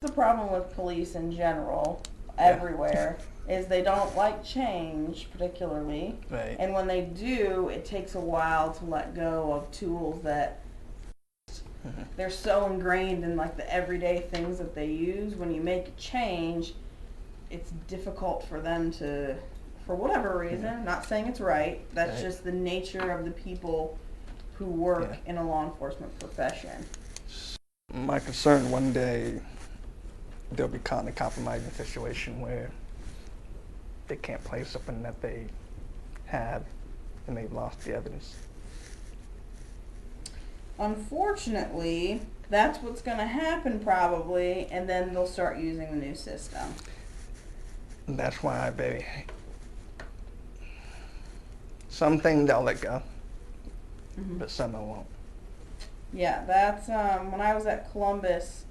The problem with police in general, everywhere, is they don't like change particularly. Right. And when they do, it takes a while to let go of tools that they're so ingrained in, like, the everyday things that they use. When you make a change, it's difficult for them to, for whatever reason, not saying it's right, that's Right. just the nature of the people who work Yeah. in a law enforcement profession. My concern one day they'll be caught in a compromising situation where they can't play something that they have and they've lost the evidence. Unfortunately, that's what's going to happen probably, and then they'll start using the new system. And that's why some things they'll let go, but some I won't. Yeah, that's when I was at Columbus,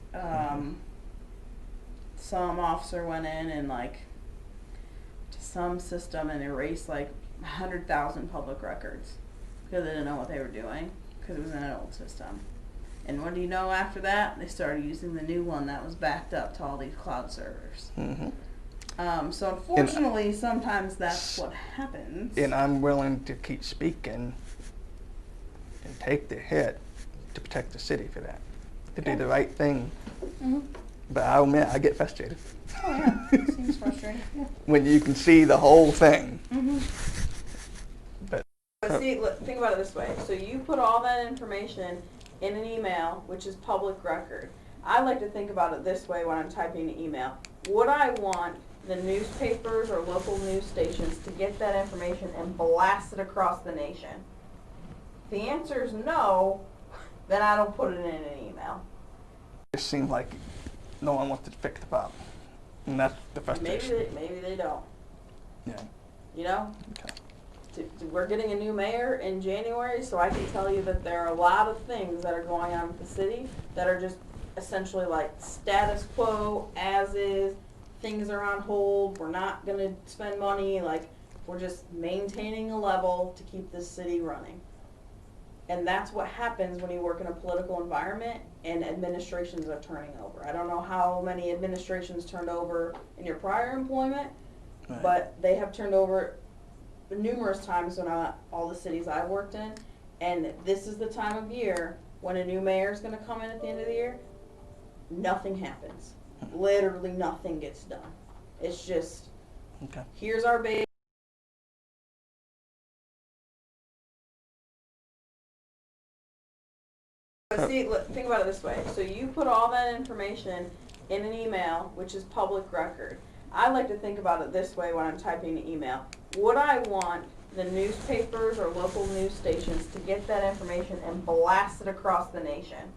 some officer went in and, like, to some system and erased like 100,000 public records because they didn't know what they were doing because it was in an old system. And what do you know after that? They started using the new one that was backed up to all these cloud servers. So unfortunately, sometimes that's what happens. And I'm willing to keep speaking and take the hit to protect the city for that, to do the right thing. But I'll admit, I get frustrated. Oh yeah, it seems frustrating. Yeah. When you can see the whole thing. But see, look, think about it this way. So you put all that information in an email, which is public record. I like to think about it this way when I'm typing an email. Would I want the newspapers or local news stations to get that information and blast it across the nation? If the answer is no, then I don't put it in an email. It seems like no one wants to fix the problem. And that's the frustration. Maybe they don't. Yeah. You know? Okay. We're getting a new mayor in January, so I can tell you that there are a lot of things that are going on with the city that are just essentially like status quo, as is, things are on hold, we're not going to spend money, like, we're just maintaining a level to keep this city running. And that's what happens when you work in a political environment and administrations are turning over. I don't know how many administrations turned over in your prior employment, Right. but they have turned over numerous times in all the cities I've worked in. And this is the time of year when a new mayor is going to come in at the end of the year. Nothing happens. Literally nothing gets done. It's just, Okay. here's our base. But see, look, think about it this way. So you put all that information in an email, which is public record. I like to think about it this way when I'm typing an email. Would I want the newspapers or local news stations to get that information and blast it across the nation?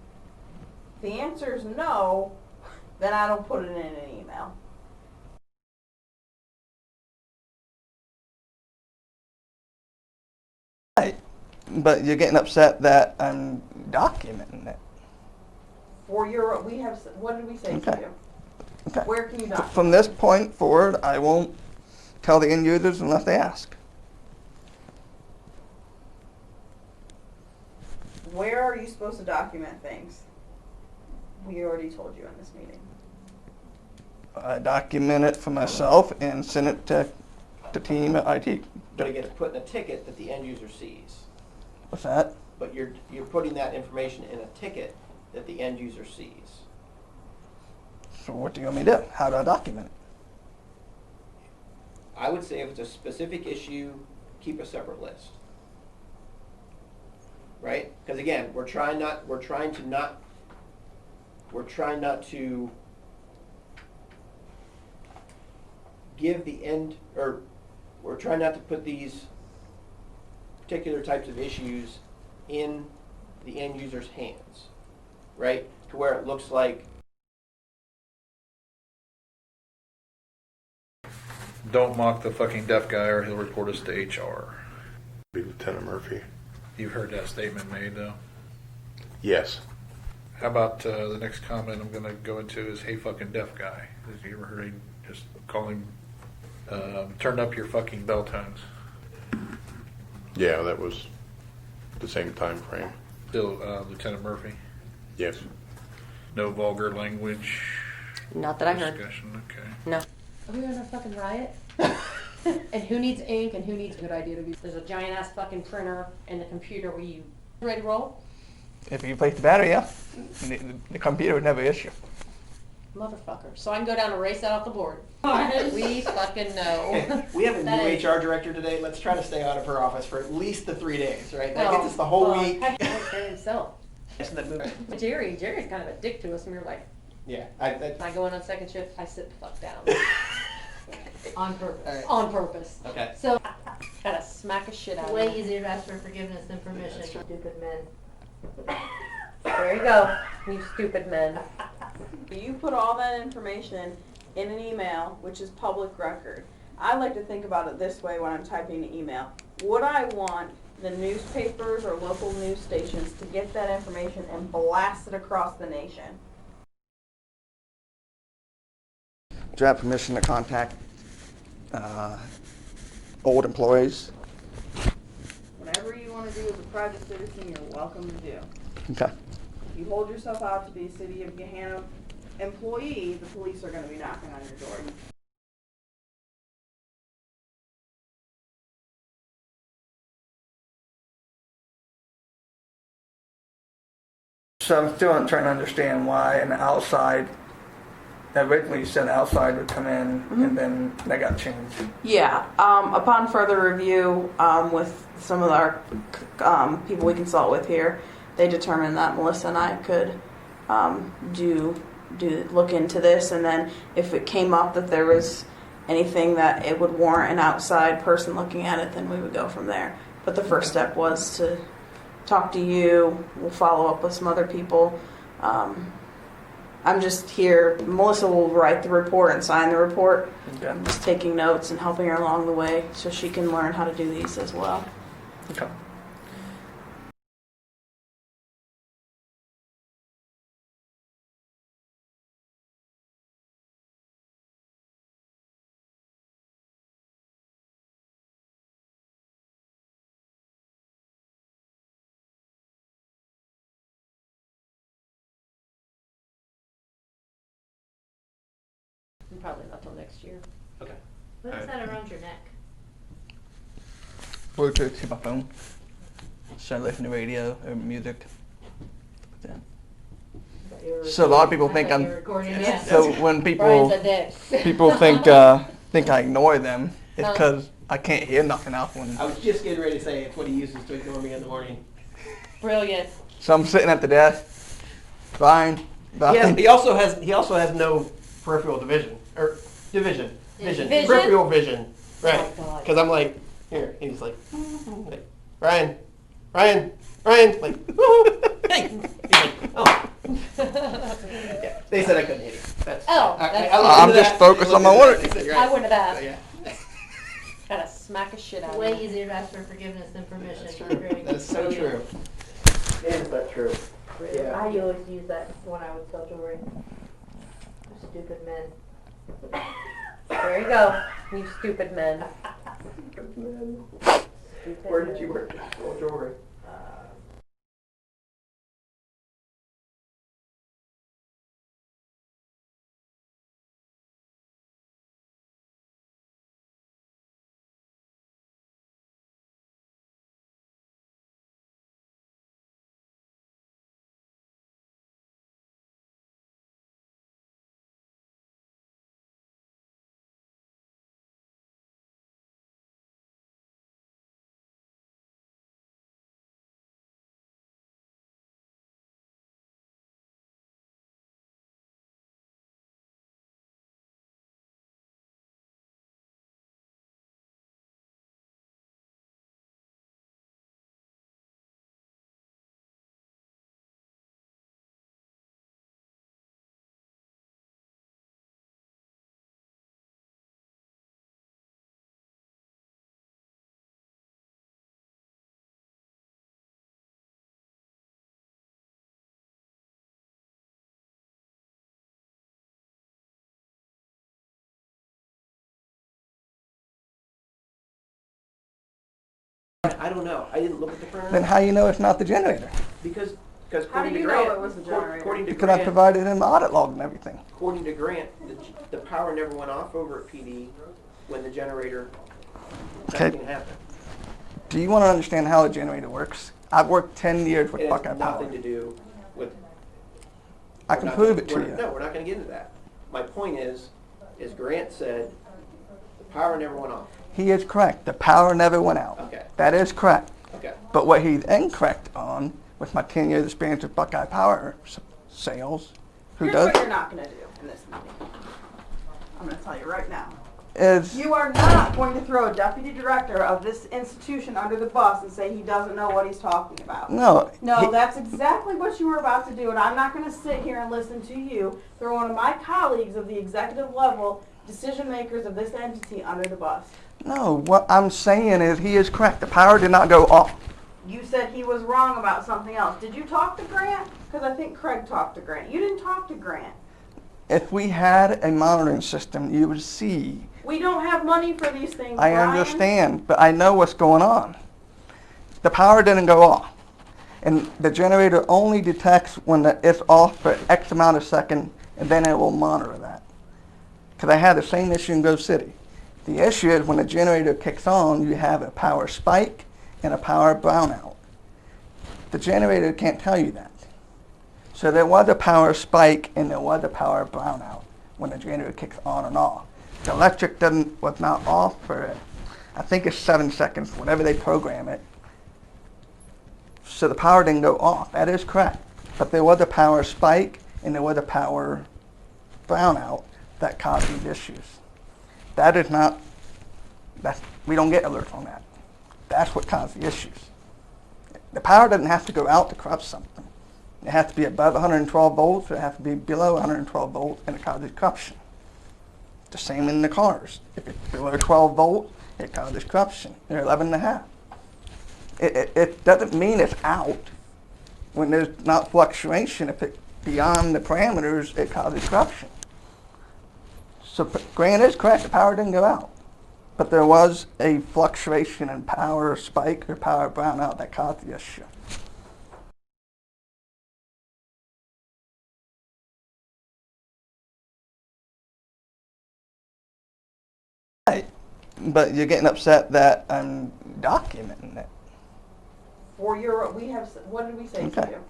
If the answer is no, then I don't put it in an email. Right. But you're getting upset that I'm documenting it. For your, we have, what did we say to Okay. you? Okay. Where can you document? From this point forward, I won't tell the end users unless they ask. Where are you supposed to document things? We already told you in this meeting. I document it for myself and send it to the team at IT. But it gets put in a ticket that the end user sees. What's that? But you're putting that information in a ticket that the end user sees. So what do you want me to do? How do I document it? I would say if it's a specific issue, keep a separate list. Right? Because again, we're trying not to give the end, or we're trying not to put these particular types of issues in the end user's hands, right? To where it looks like Don't mock the fucking deaf guy or he'll report us to HR. Be Lieutenant Murphy. You've heard that statement made, though. Yes. How about the next comment I'm going to go into is, hey, fucking deaf guy. Have you ever heard him just call him, turn up your fucking bell tones? Yeah, that was the same time frame. Still, Lieutenant Murphy? Yes. No vulgar language? Not that I heard. Discussion, okay. No. Are we on a fucking riot? And who needs ink and who needs a good idea to be? There's a giant ass fucking printer and the computer where you ready to roll? If you replace the battery, yeah, the computer would never issue. Motherfucker. So I can go down and erase that off the board. We fucking know. We have a That new is- HR director today. Let's try to stay out of her office for at least the 3 days, right? That gets us the whole week. Heck, he takes care of himself. Isn't that movie? Jerry's kind of a dick to us, and we were like, Yeah. I go in on second shift, I sit the fuck down. On purpose. All right. On purpose. Okay. So, gotta smack a shit out of Way him. easier to ask for forgiveness than permission, stupid men. There you go, you stupid men. You put all that information in an email, which is public record. I like to think about it this way when I'm typing an email. Would I want the newspapers or local news stations to get that information and blast it across the nation? Do you have permission to contact old employees? Whatever you want to do as a private citizen, you're welcome to do. Okay. If you hold yourself out to be a City of Gahanna employee, the police are going to be knocking on your door. So I'm still trying to understand why an outside, originally you said outside would come in and then that got changed. Yeah, upon further review with some of our people we consult with here, they determined that Melissa and I could look into this, and then if it came up that there was anything that it would warrant an outside person looking at it, then we would go from there. But the first step was to talk to you. We'll follow up with some other people. I'm just here. Melissa will write the report and sign the report. Okay. I'm just taking notes and helping her along the way so she can learn how to do these as well. Okay. Probably not till next year. Okay. What is that around your neck? Bluetooth to my phone. So I listen to radio or music. Yeah. So a lot of people think I'm. Yeah. So when people Brian's a dick. people think I ignore them, it's because I can't hear nothing else when. I was just getting ready to say it's what he uses to ignore me in the morning. Brilliant. So I'm sitting at the desk. Fine. He also has no peripheral division vision. Vision? Peripheral vision. Right. Oh, God. Because I'm like here, and he's like, Ryan, like, hey. He's like, oh. Yeah. They said I couldn't hit it. That's, Oh, I that's- looked I'm into just that. focused I on my looked into work. that. They said, I wouldn't have So, asked. yeah. Gotta smack a shit out of Way him. easier to ask for forgiveness than permission. That's true. Greg. That's so true. Is that true? Yeah. I always use that when I would sell jewelry. Stupid men. There you go, you stupid men. Stupid Where did men. you work? What jewelry? I don't know. I didn't look at the printer Then how you know it's not the generator? because Because How do according to you Grant, know it was the generator? according to Because I Grant, provided him audit log and everything. according to Grant, the power never went off over at PD when the generator Okay. thing happened. Do you want to understand how a generator works? I've worked 10 years with It Buckeye has Power. nothing to do with. I we're can not prove gonna- it to we're- you. No, we're not going to get into that. My point is Grant said the power never went off. He is correct. The power never went out. Okay. That is correct. Okay. But what he's incorrect on, with my 10 years experience with Buckeye Power sales, who Here's does, what you're not going to do in this meeting. I'm going to tell you right now. is You are not going to throw a deputy director of this institution under the bus and say he doesn't know what he's talking about. no. No, that's exactly what you were about to do, and I'm not going to sit here and listen to you throw one of my colleagues of the executive level, decision makers of this entity, under the bus. No, what I'm saying is he is correct. The power did not go off. You said he was wrong about something else. Did you talk to Grant? Because I think Craig talked to Grant. You didn't talk to Grant. If we had a monitoring system, you would see. We don't have money for these things, I Brian. understand, but I know what's going on. The power didn't go off. And the generator only detects when it's off for X amount of seconds, and then it will monitor that. Because I had the same issue in Grove City. The issue is when the generator kicks on, you have a power spike and a power brownout. The generator can't tell you that. So there was a power spike and there was a power brownout when the generator kicks on and off. The electric was not off for, I think it's 7 seconds, whatever they program it. So the power didn't go off. That is correct. But there was a power spike and there was a power brownout that caused these issues. That is not, we don't get alerts on that. That's what caused the issues. The power doesn't have to go out to corrupt something. It has to be above 112 volts, or it has to be below 112 volts, and it causes corruption. The same in the cars. If it's below 12 volts, it causes corruption. They're 11.5. It doesn't mean it's out. When there's not fluctuation, if it's beyond the parameters, it causes corruption. So Grant is correct, the power didn't go out. But there was a fluctuation in power spike or power brownout that caused the issue. Right. But you're getting upset that I'm documenting it. For your, we have, what did we say to Okay. you?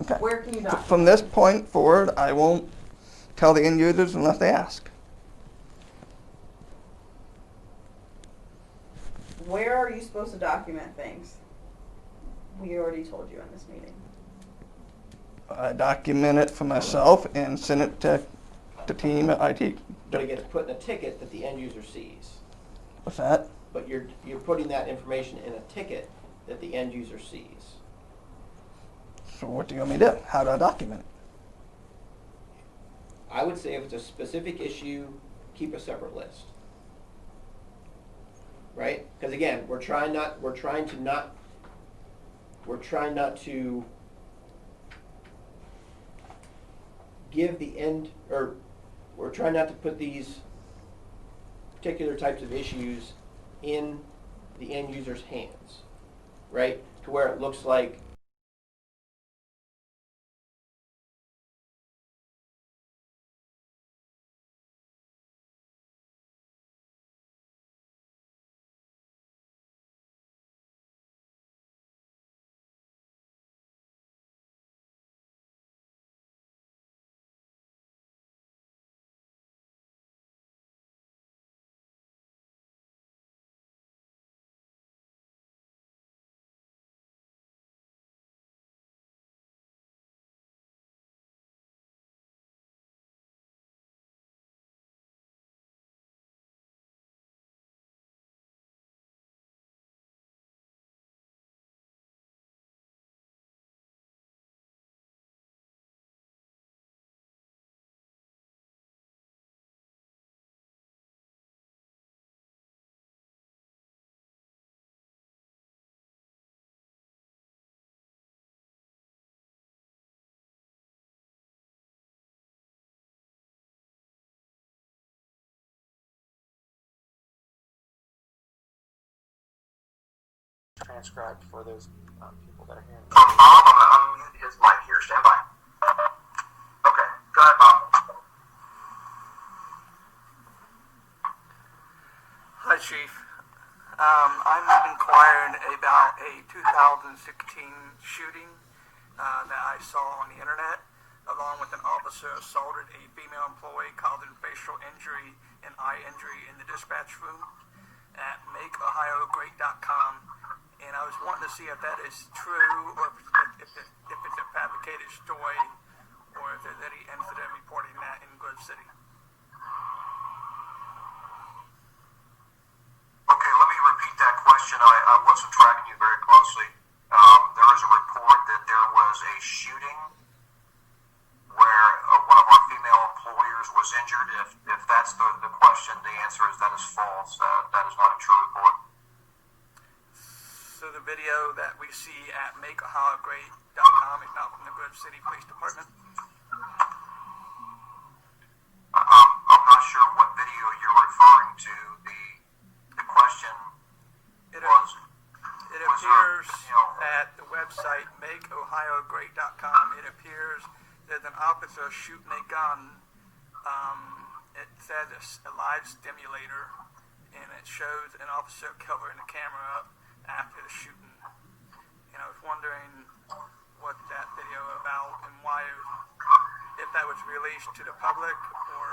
Okay. Where can you document? From this point forward, I won't tell the end users unless they ask. Where are you supposed to document things? We already told you in this meeting. I document it for myself and send it to the team at IT. But it gets put in a ticket that the end user sees. What's that? But you're putting that information in a ticket that the end user sees. So what do you want me to do? How do I document it? I would say if it's a specific issue, keep a separate list. Right? Because again, we're trying not to give the end, or we're trying not to put these particular types of issues in the end user's hands, right? To where it looks like transcribed for those people that are hearing. his mic here. Stand by. Okay, go ahead, Bob. Hi, Chief. I'm inquiring about a 2016 shooting that I saw on the internet, along with an officer assaulted a female employee, causing facial injury and eye injury in the dispatch room at MakeOhioGreat.com. And I was wanting to see if that is true, or if it's a fabricated story, or if there's any incident reporting that in Grove City. Okay, let me repeat that question. I wasn't tracking you very closely. There is a report that there was a shooting where one of our female employers was injured. If that's the question, the answer is that is false. That is not a true report. So the video that we see at MakeOhioGreat.com is not from the Grove City Police Department? I'm not sure what video you're referring to. The question It was... It appears at the website MakeOhioGreat.com, it appears there's an officer shooting a gun. It says it's a live stimulator, and it shows an officer covering the camera up after the shooting. And I was wondering what that video about and why, if that was released to the public or...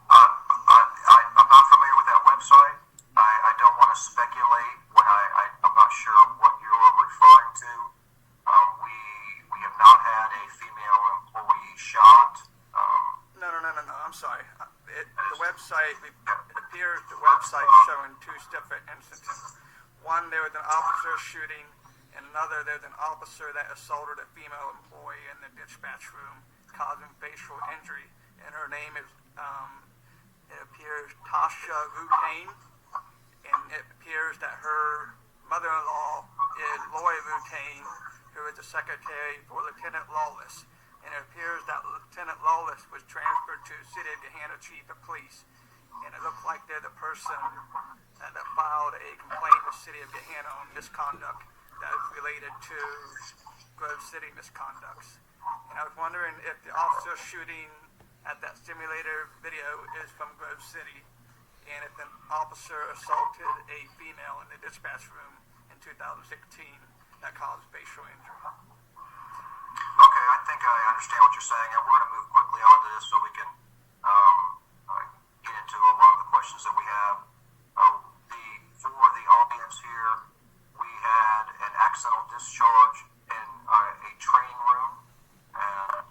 I'm not familiar with that website. I don't want to speculate when I'm not sure what you're referring to. We have not had a female employee shot. No, I'm sorry. The website, it appears the website showing two different instances. One, there was an officer shooting, and another, there's an officer that assaulted a female employee in the dispatch room, causing facial injury. And her name is, it appears, Tasha Rutain, and it appears that her mother-in-law is Lori Rutain, who is the secretary for Lieutenant Lawless. And it appears that Lieutenant Lawless was transferred to City of Gahanna Chief of Police. And it looks like they're the person that filed a complaint with City of Gahanna on misconduct that is related to Grove City misconducts. And I was wondering if the officer shooting at that simulator video is from Grove City, and if an officer assaulted a female in the dispatch room in 2016 that caused facial injury. Okay, I think I understand what you're saying, and we're going to move quickly on to this so we can get into a lot of the questions that we have. For the audience here, we had an accidental discharge in a training room, and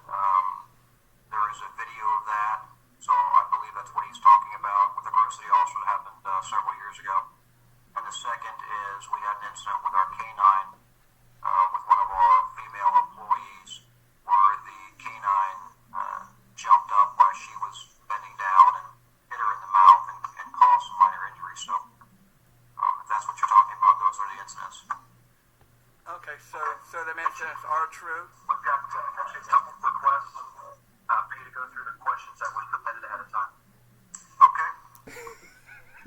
there is a video of that, so I believe that's what he's talking about with the Grove City officer that happened several years ago. And the second is we had an incident with our canine, with one of our female employees, where the canine jumped up while she was bending down and hit her in the mouth and caused some minor injuries. So if that's what you're talking about, those are the incidents. Okay, so the incidents are true? We've got actually a couple of requests for you to go through the questions that we